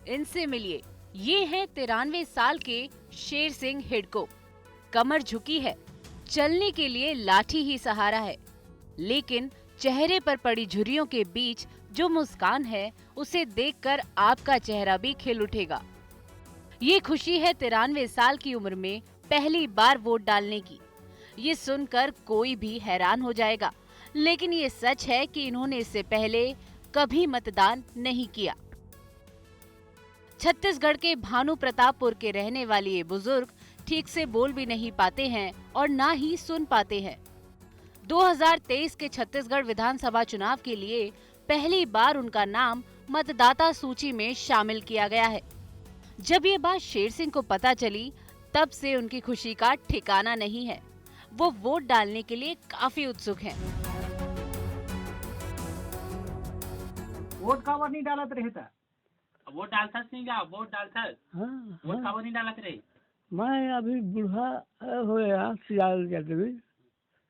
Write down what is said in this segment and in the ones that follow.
इनसे मिलिए, ये है 93 साल के शेर सिंह हिडको। कमर झुकी है, चलने के लिए लाठी ही सहारा है, लेकिन चेहरे पर पड़ी झुर्रियों के बीच जो मुस्कान है, उसे देखकर आपका चेहरा भी खिल उठेगा। ये खुशी है 93 साल की उम्र में पहली बार वोट डालने की। ये सुनकर कोई भी हैरान हो जाएगा, लेकिन ये सच है कि इन्होंने इससे पहले कभी मतदान नहीं किया। छत्तीसगढ़ के भानु प्रतापपुर के रहने वाले ये बुजुर्ग ठीक से बोल भी नहीं पाते हैं और ना ही सुन पाते हैं। 2023 के छत्तीसगढ़ विधानसभा चुनाव के लिए पहली बार उनका नाम मतदाता सूची में शामिल किया गया है। जब ये बात शेर सिंह को पता चली, तब से उनकी खुशी का ठिकाना नहीं है। वो वोट डालने के लिए काफी उत्सुक हैं। वोट काबर नहीं डालत रहे था? वोट डालता नहीं क्या? वोट डालता वोट काबर नहीं डालत रहे? मैं अभी बूढ़ा हो गया, सियाल जाते भी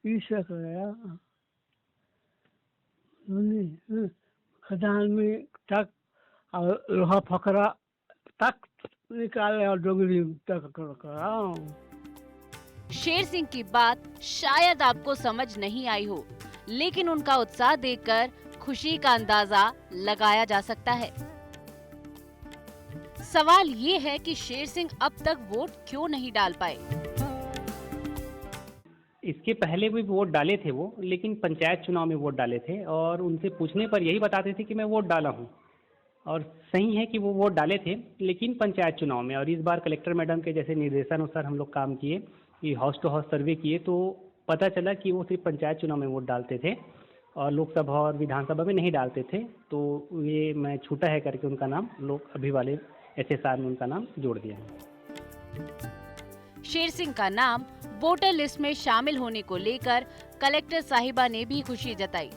ईसा गया खदान में तक और लोहा फकरा तक निकाले और डोगरी तक करा। शेर सिंह की बात शायद आपको समझ नहीं आई हो, लेकिन उनका उत्साह देखकर खुशी का अंदाजा लगाया जा सकता है। सवाल ये है कि शेर सिंह अब तक वोट क्यों नहीं डाल पाए? इसके पहले भी वोट डाले थे वो, लेकिन पंचायत चुनाव में वोट डाले थे और उनसे पूछने पर यही बताते थे कि मैं वोट डाला हूँ। और सही है कि वो वोट डाले थे, लेकिन पंचायत चुनाव में। और इस बार कलेक्टर मैडम के जैसे निर्देशानुसार हम लोग काम किए, कि हाउस टू हाउस सर्वे किए, तो पता चला कि वो सिर्फ पंचायत चुनाव में वोट डालते थे और लोकसभा और विधानसभा में नहीं डालते थे। तो ये मैं छूटा है करके उनका नाम लोग अभी वाले SSR में उनका नाम जोड़ दिया है। शेर सिंह का नाम वोटर लिस्ट में शामिल होने को लेकर कलेक्टर साहिबा ने भी खुशी जताई।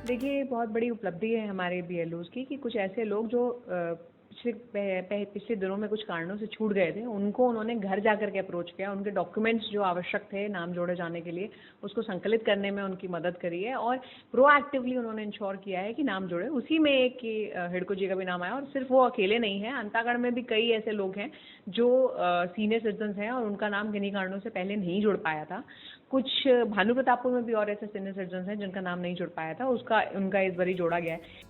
देखिए, बहुत बड़ी उपलब्धि है हमारे BLOs की कि कुछ ऐसे लोग जो पिछले दिनों में कुछ कारणों से छूट गए थे, उनको उन्होंने घर जाकर के अप्रोच किया। उनके डॉक्यूमेंट्स जो आवश्यक थे नाम जोड़े जाने के लिए, उसको संकलित करने में उनकी मदद करी है और प्रोएक्टिवली उन्होंने इंश्योर किया है कि नाम जोड़े। उसी में एक कि हिडको जी का भी नाम आया। और सिर्फ वो अकेले नहीं है, अंतागढ़ में भी कई ऐसे लोग हैं जो सीनियर सिटीजन हैं और उनका नाम किन्हीं कारणों से पहले नहीं जुड़ पाया था। कुछ भानु प्रतापपुर में भी और ऐसे सीनियर सिटीजन हैं जिनका नाम नहीं जुड़ पाया था, उनका इस बार जोड़ा गया है।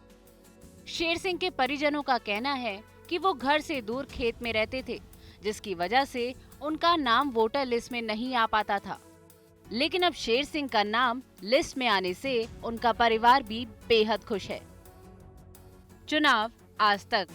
शेर सिंह के परिजनों का कहना है कि वो घर से दूर खेत में रहते थे, जिसकी वजह से उनका नाम वोटर लिस्ट में नहीं आ पाता था। लेकिन अब शेर सिंह का नाम लिस्ट में आने से उनका परिवार भी बेहद खुश है। चुनाव आज तक।